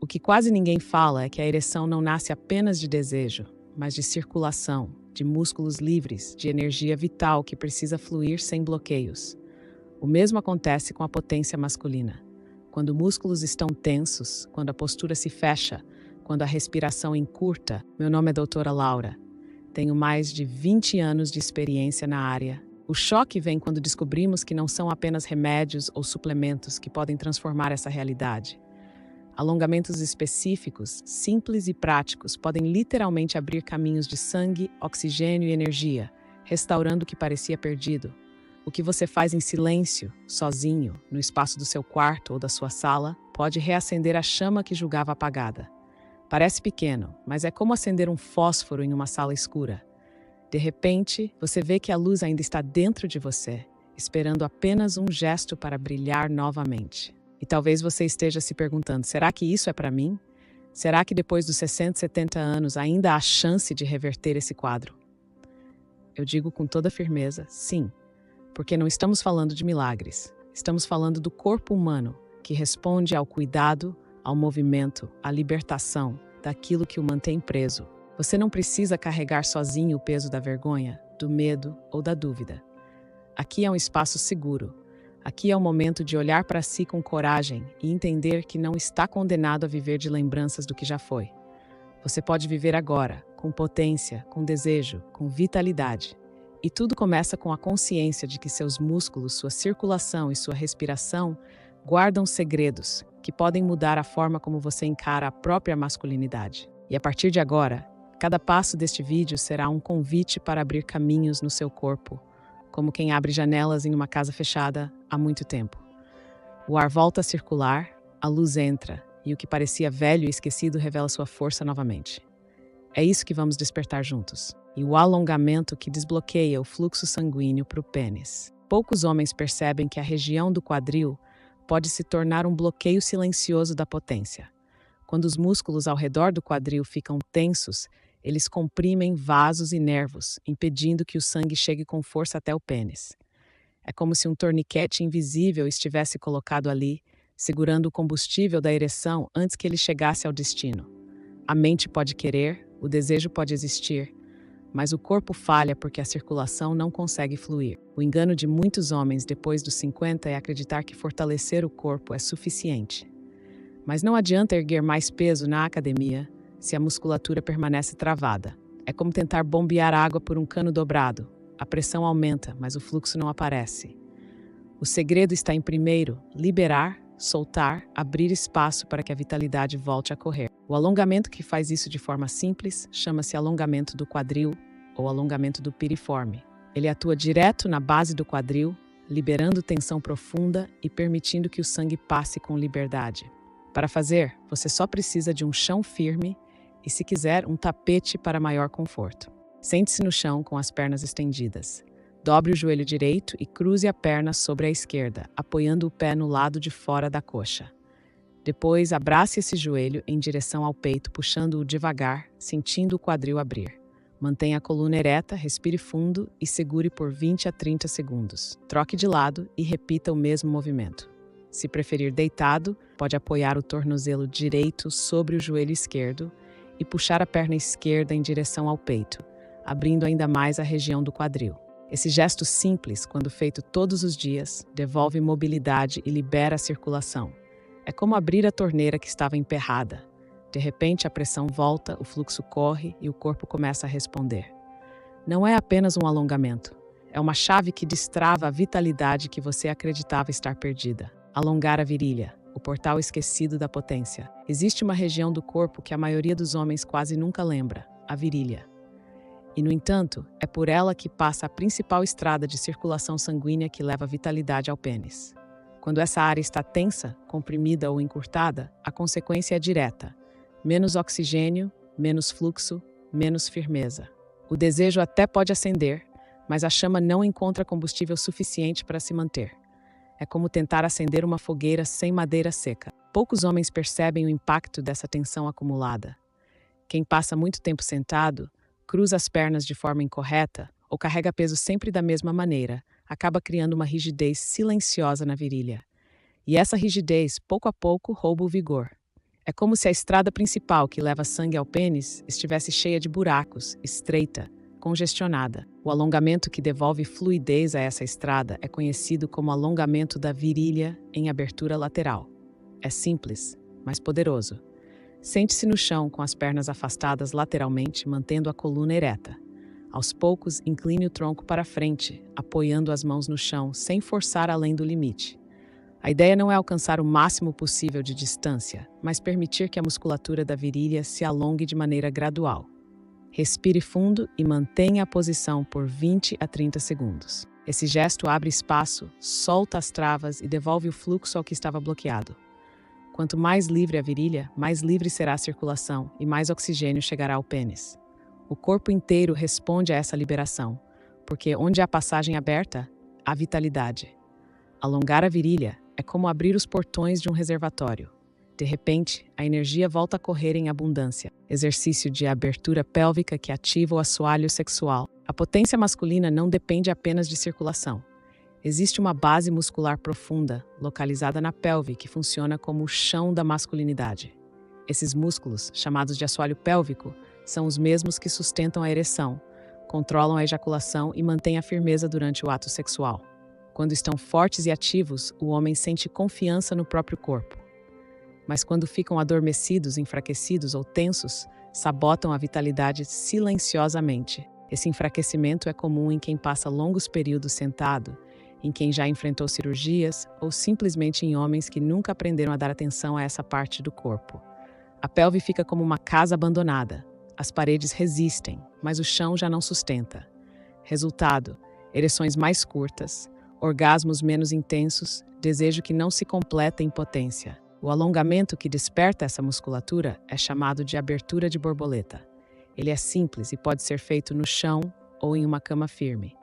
O que quase ninguém fala é que a ereção não nasce apenas de desejo, mas de circulação, de músculos livres, de energia vital que precisa fluir sem bloqueios. O mesmo acontece com a potência masculina. Quando músculos estão tensos, quando a postura se fecha, quando a respiração encurta. Meu nome é doutora Laura. Tenho mais de 20 anos de experiência na área. O choque vem quando descobrimos que não são apenas remédios ou suplementos que podem transformar essa realidade. Alongamentos específicos, simples e práticos, podem literalmente abrir caminhos de sangue, oxigênio e energia, restaurando o que parecia perdido. O que você faz em silêncio, sozinho, no espaço do seu quarto ou da sua sala, pode reacender a chama que julgava apagada. Parece pequeno, mas é como acender um fósforo em uma sala escura. De repente, você vê que a luz ainda está dentro de você, esperando apenas um gesto para brilhar novamente. E talvez você esteja se perguntando, será que isso é para mim? Será que depois dos 60, 70 anos ainda há chance de reverter esse quadro? Eu digo com toda firmeza, sim, porque não estamos falando de milagres. Estamos falando do corpo humano, que responde ao cuidado, ao movimento, à libertação daquilo que o mantém preso. Você não precisa carregar sozinho o peso da vergonha, do medo ou da dúvida. Aqui é um espaço seguro. Aqui é o momento de olhar para si com coragem e entender que não está condenado a viver de lembranças do que já foi. Você pode viver agora, com potência, com desejo, com vitalidade. E tudo começa com a consciência de que seus músculos, sua circulação e sua respiração guardam segredos que podem mudar a forma como você encara a própria masculinidade. E a partir de agora, cada passo deste vídeo será um convite para abrir caminhos no seu corpo, como quem abre janelas em uma casa fechada há muito tempo. O ar volta a circular, a luz entra, e o que parecia velho e esquecido revela sua força novamente. É isso que vamos despertar juntos. E o alongamento que desbloqueia o fluxo sanguíneo para o pênis. Poucos homens percebem que a região do quadril pode se tornar um bloqueio silencioso da potência. Quando os músculos ao redor do quadril ficam tensos, eles comprimem vasos e nervos, impedindo que o sangue chegue com força até o pênis. É como se um torniquete invisível estivesse colocado ali, segurando o combustível da ereção antes que ele chegasse ao destino. A mente pode querer, o desejo pode existir, mas o corpo falha porque a circulação não consegue fluir. O engano de muitos homens depois dos 50 é acreditar que fortalecer o corpo é suficiente. Mas não adianta erguer mais peso na academia se a musculatura permanece travada. É como tentar bombear água por um cano dobrado. A pressão aumenta, mas o fluxo não aparece. O segredo está em primeiro, liberar, soltar, abrir espaço para que a vitalidade volte a correr. O alongamento que faz isso de forma simples chama-se alongamento do quadril ou alongamento do piriforme. Ele atua direto na base do quadril, liberando tensão profunda e permitindo que o sangue passe com liberdade. Para fazer, você só precisa de um chão firme e, se quiser, um tapete para maior conforto. Sente-se no chão com as pernas estendidas. Dobre o joelho direito e cruze a perna sobre a esquerda, apoiando o pé no lado de fora da coxa. Depois, abrace esse joelho em direção ao peito, puxando-o devagar, sentindo o quadril abrir. Mantenha a coluna ereta, respire fundo e segure por 20 a 30 segundos. Troque de lado e repita o mesmo movimento. Se preferir deitado, pode apoiar o tornozelo direito sobre o joelho esquerdo e puxar a perna esquerda em direção ao peito, abrindo ainda mais a região do quadril. Esse gesto simples, quando feito todos os dias, devolve mobilidade e libera a circulação. É como abrir a torneira que estava emperrada. De repente, a pressão volta, o fluxo corre e o corpo começa a responder. Não é apenas um alongamento. É uma chave que destrava a vitalidade que você acreditava estar perdida. Alongar a virilha, o portal esquecido da potência. Existe uma região do corpo que a maioria dos homens quase nunca lembra, a virilha. E, no entanto, é por ela que passa a principal estrada de circulação sanguínea que leva vitalidade ao pênis. Quando essa área está tensa, comprimida ou encurtada, a consequência é direta. Menos oxigênio, menos fluxo, menos firmeza. O desejo até pode acender, mas a chama não encontra combustível suficiente para se manter. É como tentar acender uma fogueira sem madeira seca. Poucos homens percebem o impacto dessa tensão acumulada. Quem passa muito tempo sentado, cruza as pernas de forma incorreta ou carrega peso sempre da mesma maneira, acaba criando uma rigidez silenciosa na virilha. E essa rigidez, pouco a pouco, rouba o vigor. É como se a estrada principal que leva sangue ao pênis estivesse cheia de buracos, estreita, congestionada. O alongamento que devolve fluidez a essa estrada é conhecido como alongamento da virilha em abertura lateral. É simples, mas poderoso. Sente-se no chão com as pernas afastadas lateralmente, mantendo a coluna ereta. Aos poucos, incline o tronco para frente, apoiando as mãos no chão, sem forçar além do limite. A ideia não é alcançar o máximo possível de distância, mas permitir que a musculatura da virilha se alongue de maneira gradual. Respire fundo e mantenha a posição por 20 a 30 segundos. Esse gesto abre espaço, solta as travas e devolve o fluxo ao que estava bloqueado. Quanto mais livre a virilha, mais livre será a circulação e mais oxigênio chegará ao pênis. O corpo inteiro responde a essa liberação, porque onde há passagem aberta, há vitalidade. Alongar a virilha é como abrir os portões de um reservatório. De repente, a energia volta a correr em abundância. Exercício de abertura pélvica que ativa o assoalho sexual. A potência masculina não depende apenas de circulação. Existe uma base muscular profunda, localizada na pelve, que funciona como o chão da masculinidade. Esses músculos, chamados de assoalho pélvico, são os mesmos que sustentam a ereção, controlam a ejaculação e mantêm a firmeza durante o ato sexual. Quando estão fortes e ativos, o homem sente confiança no próprio corpo. Mas quando ficam adormecidos, enfraquecidos ou tensos, sabotam a vitalidade silenciosamente. Esse enfraquecimento é comum em quem passa longos períodos sentado, em quem já enfrentou cirurgias ou simplesmente em homens que nunca aprenderam a dar atenção a essa parte do corpo. A pelve fica como uma casa abandonada. As paredes resistem, mas o chão já não sustenta. Resultado: ereções mais curtas, orgasmos menos intensos, desejo que não se completa em potência. O alongamento que desperta essa musculatura é chamado de abertura de borboleta. Ele é simples e pode ser feito no chão ou em uma cama firme.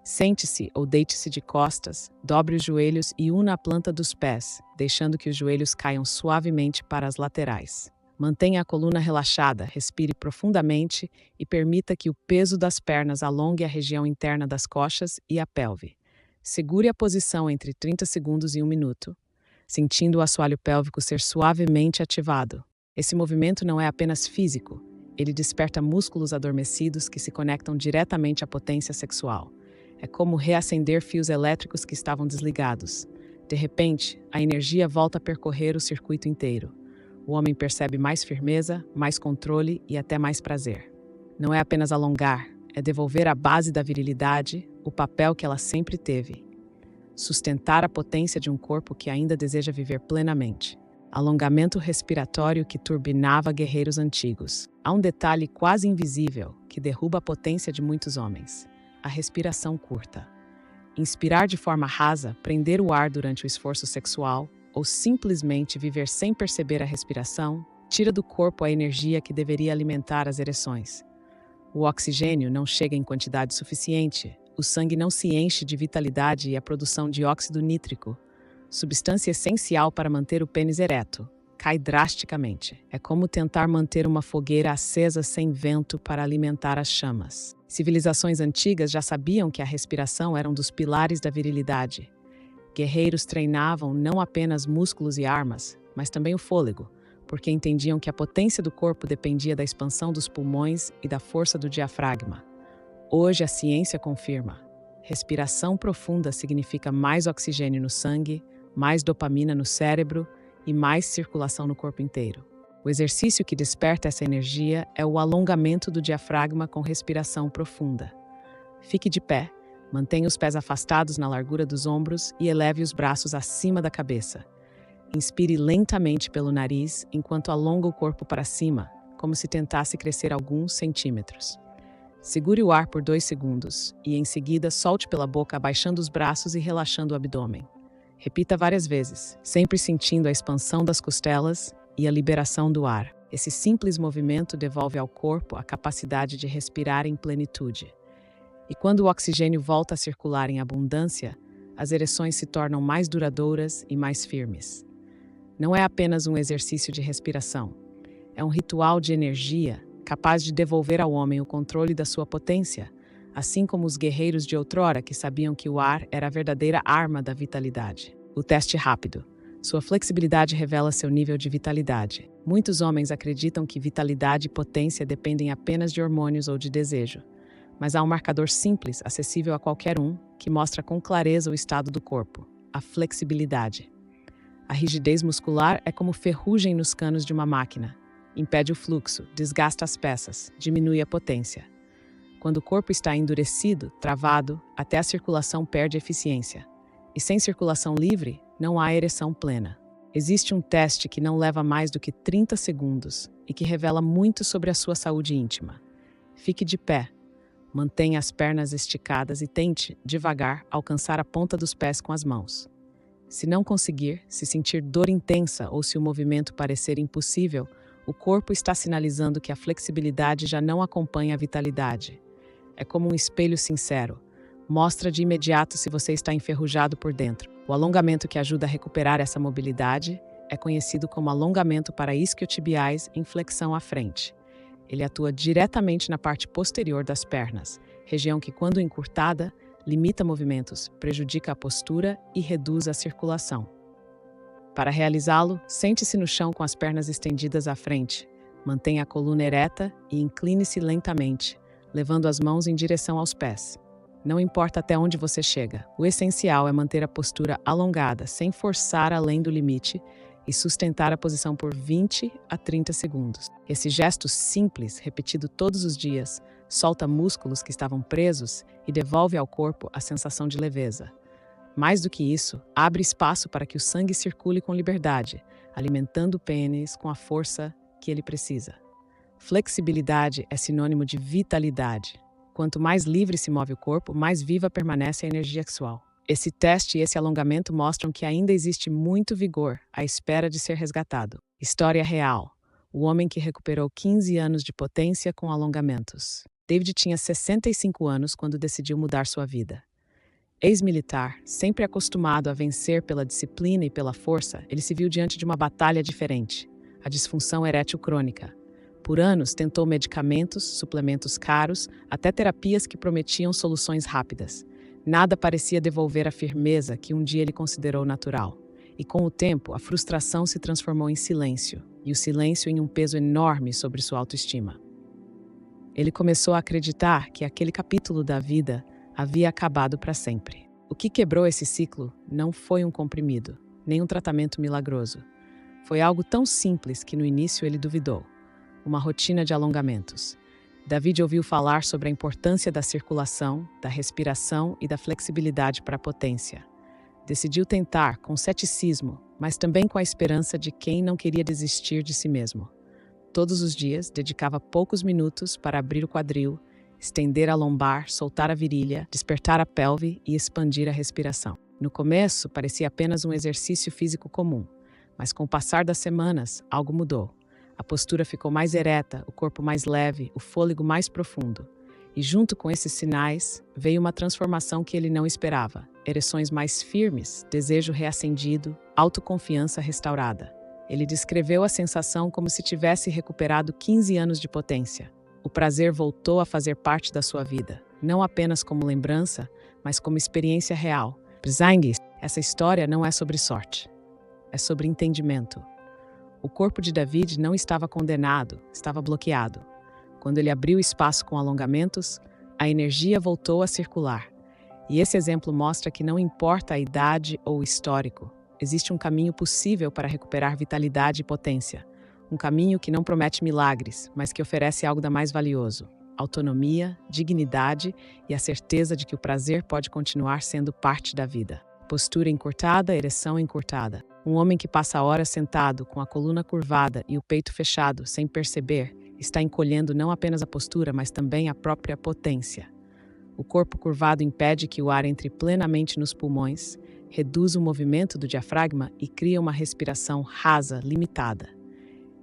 Sente-se ou deite-se de costas, dobre os joelhos e una a planta dos pés, deixando que os joelhos caiam suavemente para as laterais. Mantenha a coluna relaxada, respire profundamente e permita que o peso das pernas alongue a região interna das coxas e a pelve. Segure a posição entre 30 segundos e 1 minuto, sentindo o assoalho pélvico ser suavemente ativado. Esse movimento não é apenas físico, ele desperta músculos adormecidos que se conectam diretamente à potência sexual. É como reacender fios elétricos que estavam desligados. De repente, a energia volta a percorrer o circuito inteiro. O homem percebe mais firmeza, mais controle e até mais prazer. Não é apenas alongar, é devolver à base da virilidade o papel que ela sempre teve. Sustentar a potência de um corpo que ainda deseja viver plenamente. Alongamento respiratório que turbinava guerreiros antigos. Há um detalhe quase invisível que derruba a potência de muitos homens: a respiração curta. Inspirar de forma rasa, prender o ar durante o esforço sexual, ou simplesmente viver sem perceber a respiração, tira do corpo a energia que deveria alimentar as ereções. O oxigênio não chega em quantidade suficiente, o sangue não se enche de vitalidade e a produção de óxido nítrico, substância essencial para manter o pênis ereto, cai drasticamente. É como tentar manter uma fogueira acesa sem vento para alimentar as chamas. Civilizações antigas já sabiam que a respiração era um dos pilares da virilidade. Guerreiros treinavam não apenas músculos e armas, mas também o fôlego, porque entendiam que a potência do corpo dependia da expansão dos pulmões e da força do diafragma. Hoje a ciência confirma: respiração profunda significa mais oxigênio no sangue, mais dopamina no cérebro e mais circulação no corpo inteiro. O exercício que desperta essa energia é o alongamento do diafragma com respiração profunda. Fique de pé, mantenha os pés afastados na largura dos ombros e eleve os braços acima da cabeça. Inspire lentamente pelo nariz enquanto alonga o corpo para cima, como se tentasse crescer alguns centímetros. Segure o ar por 2 segundos e, em seguida, solte pela boca abaixando os braços e relaxando o abdômen. Repita várias vezes, sempre sentindo a expansão das costelas e a liberação do ar. Esse simples movimento devolve ao corpo a capacidade de respirar em plenitude. E quando o oxigênio volta a circular em abundância, as ereções se tornam mais duradouras e mais firmes. Não é apenas um exercício de respiração, é um ritual de energia capaz de devolver ao homem o controle da sua potência, assim como os guerreiros de outrora que sabiam que o ar era a verdadeira arma da vitalidade. O teste rápido. Sua flexibilidade revela seu nível de vitalidade. Muitos homens acreditam que vitalidade e potência dependem apenas de hormônios ou de desejo. Mas há um marcador simples, acessível a qualquer um, que mostra com clareza o estado do corpo: a flexibilidade. A rigidez muscular é como ferrugem nos canos de uma máquina. Impede o fluxo, desgasta as peças, diminui a potência. Quando o corpo está endurecido, travado, até a circulação perde eficiência. E sem circulação livre, não há ereção plena. Existe um teste que não leva mais do que 30 segundos e que revela muito sobre a sua saúde íntima. Fique de pé, mantenha as pernas esticadas e tente, devagar, alcançar a ponta dos pés com as mãos. Se não conseguir, se sentir dor intensa ou se o movimento parecer impossível, o corpo está sinalizando que a flexibilidade já não acompanha a vitalidade. É como um espelho sincero. Mostra de imediato se você está enferrujado por dentro. O alongamento que ajuda a recuperar essa mobilidade é conhecido como alongamento para isquiotibiais em flexão à frente. Ele atua diretamente na parte posterior das pernas, região que, quando encurtada, limita movimentos, prejudica a postura e reduz a circulação. Para realizá-lo, sente-se no chão com as pernas estendidas à frente. Mantenha a coluna ereta e incline-se lentamente, levando as mãos em direção aos pés. Não importa até onde você chega, o essencial é manter a postura alongada, sem forçar além do limite, e sustentar a posição por 20 a 30 segundos. Esse gesto simples, repetido todos os dias, solta músculos que estavam presos e devolve ao corpo a sensação de leveza. Mais do que isso, abre espaço para que o sangue circule com liberdade, alimentando o pênis com a força que ele precisa. Flexibilidade é sinônimo de vitalidade. Quanto mais livre se move o corpo, mais viva permanece a energia sexual. Esse teste e esse alongamento mostram que ainda existe muito vigor à espera de ser resgatado. História real. O homem que recuperou 15 anos de potência com alongamentos. David tinha 65 anos quando decidiu mudar sua vida. Ex-militar, sempre acostumado a vencer pela disciplina e pela força, ele se viu diante de uma batalha diferente: a disfunção erétil crônica. Por anos, tentou medicamentos, suplementos caros, até terapias que prometiam soluções rápidas. Nada parecia devolver a firmeza que um dia ele considerou natural. E com o tempo, a frustração se transformou em silêncio, e o silêncio em um peso enorme sobre sua autoestima. Ele começou a acreditar que aquele capítulo da vida havia acabado para sempre. O que quebrou esse ciclo não foi um comprimido, nem um tratamento milagroso. Foi algo tão simples que no início ele duvidou: uma rotina de alongamentos. David ouviu falar sobre a importância da circulação, da respiração e da flexibilidade para a potência. Decidiu tentar com ceticismo, mas também com a esperança de quem não queria desistir de si mesmo. Todos os dias, dedicava poucos minutos para abrir o quadril, estender a lombar, soltar a virilha, despertar a pelve e expandir a respiração. No começo, parecia apenas um exercício físico comum, mas com o passar das semanas, algo mudou. A postura ficou mais ereta, o corpo mais leve, o fôlego mais profundo. E junto com esses sinais, veio uma transformação que ele não esperava. Ereções mais firmes, desejo reacendido, autoconfiança restaurada. Ele descreveu a sensação como se tivesse recuperado 15 anos de potência. O prazer voltou a fazer parte da sua vida, não apenas como lembrança, mas como experiência real. Essa história não é sobre sorte, é sobre entendimento. O corpo de David não estava condenado, estava bloqueado. Quando ele abriu espaço com alongamentos, a energia voltou a circular. E esse exemplo mostra que não importa a idade ou o histórico, existe um caminho possível para recuperar vitalidade e potência. Um caminho que não promete milagres, mas que oferece algo da mais valioso: autonomia, dignidade e a certeza de que o prazer pode continuar sendo parte da vida. Postura encurtada, ereção encurtada. Um homem que passa horas sentado, com a coluna curvada e o peito fechado, sem perceber, está encolhendo não apenas a postura, mas também a própria potência. O corpo curvado impede que o ar entre plenamente nos pulmões, reduz o movimento do diafragma e cria uma respiração rasa, limitada.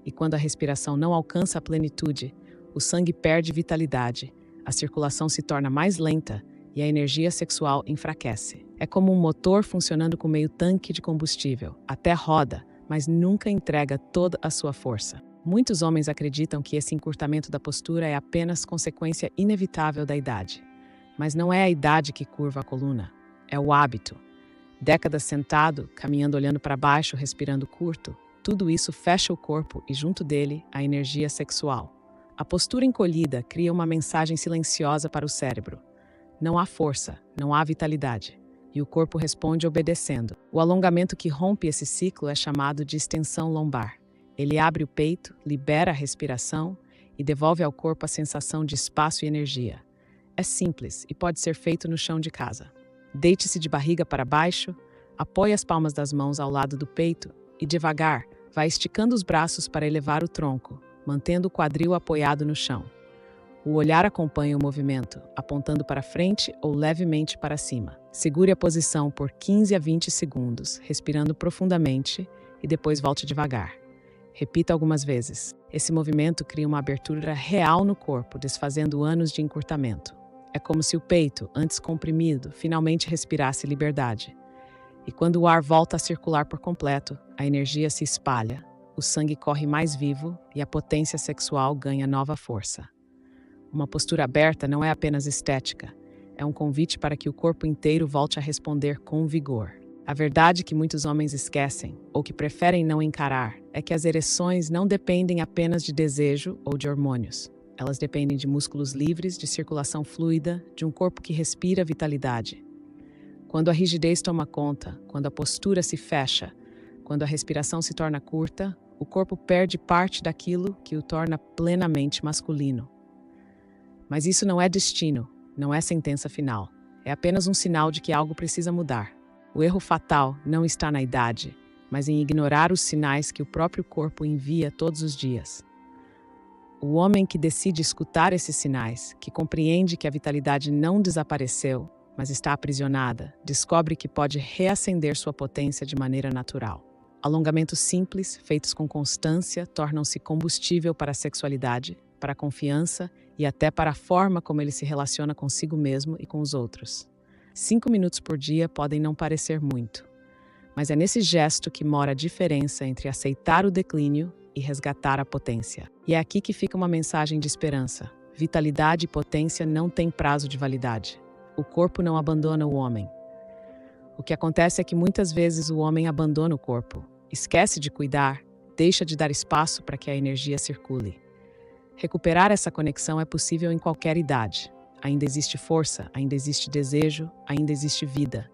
E quando a respiração não alcança a plenitude, o sangue perde vitalidade, a circulação se torna mais lenta e a energia sexual enfraquece. É como um motor funcionando com meio tanque de combustível. Até roda, mas nunca entrega toda a sua força. Muitos homens acreditam que esse encurtamento da postura é apenas consequência inevitável da idade. Mas não é a idade que curva a coluna, é o hábito. Décadas sentado, caminhando olhando para baixo, respirando curto, tudo isso fecha o corpo e junto dele a energia sexual. A postura encolhida cria uma mensagem silenciosa para o cérebro. Não há força, não há vitalidade. E o corpo responde obedecendo. O alongamento que rompe esse ciclo é chamado de extensão lombar. Ele abre o peito, libera a respiração e devolve ao corpo a sensação de espaço e energia. É simples e pode ser feito no chão de casa. Deite-se de barriga para baixo, apoie as palmas das mãos ao lado do peito e, devagar, vá esticando os braços para elevar o tronco, mantendo o quadril apoiado no chão. O olhar acompanha o movimento, apontando para frente ou levemente para cima. Segure a posição por 15 a 20 segundos, respirando profundamente e depois volte devagar. Repita algumas vezes. Esse movimento cria uma abertura real no corpo, desfazendo anos de encurtamento. É como se o peito, antes comprimido, finalmente respirasse liberdade. E quando o ar volta a circular por completo, a energia se espalha, o sangue corre mais vivo e a potência sexual ganha nova força. Uma postura aberta não é apenas estética, é um convite para que o corpo inteiro volte a responder com vigor. A verdade que muitos homens esquecem, ou que preferem não encarar, é que as ereções não dependem apenas de desejo ou de hormônios. Elas dependem de músculos livres, de circulação fluida, de um corpo que respira vitalidade. Quando a rigidez toma conta, quando a postura se fecha, quando a respiração se torna curta, o corpo perde parte daquilo que o torna plenamente masculino. Mas isso não é destino, não é sentença final. É apenas um sinal de que algo precisa mudar. O erro fatal não está na idade, mas em ignorar os sinais que o próprio corpo envia todos os dias. O homem que decide escutar esses sinais, que compreende que a vitalidade não desapareceu, mas está aprisionada, descobre que pode reacender sua potência de maneira natural. Alongamentos simples, feitos com constância, tornam-se combustível para a sexualidade, para a confiança e até para a forma como ele se relaciona consigo mesmo e com os outros. 5 minutos por dia podem não parecer muito, mas é nesse gesto que mora a diferença entre aceitar o declínio e resgatar a potência. E é aqui que fica uma mensagem de esperança. Vitalidade e potência não têm prazo de validade. O corpo não abandona o homem. O que acontece é que muitas vezes o homem abandona o corpo, esquece de cuidar, deixa de dar espaço para que a energia circule. Recuperar essa conexão é possível em qualquer idade. Ainda existe força, ainda existe desejo, ainda existe vida.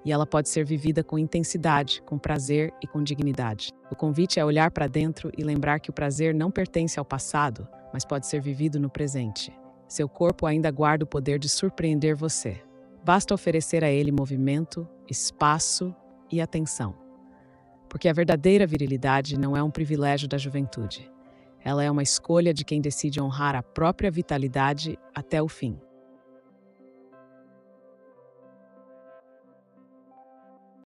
E ela pode ser vivida com intensidade, com prazer e com dignidade. O convite é olhar para dentro e lembrar que o prazer não pertence ao passado, mas pode ser vivido no presente. Seu corpo ainda guarda o poder de surpreender você. Basta oferecer a ele movimento, espaço e atenção. Porque a verdadeira virilidade não é um privilégio da juventude. Ela é uma escolha de quem decide honrar a própria vitalidade até o fim.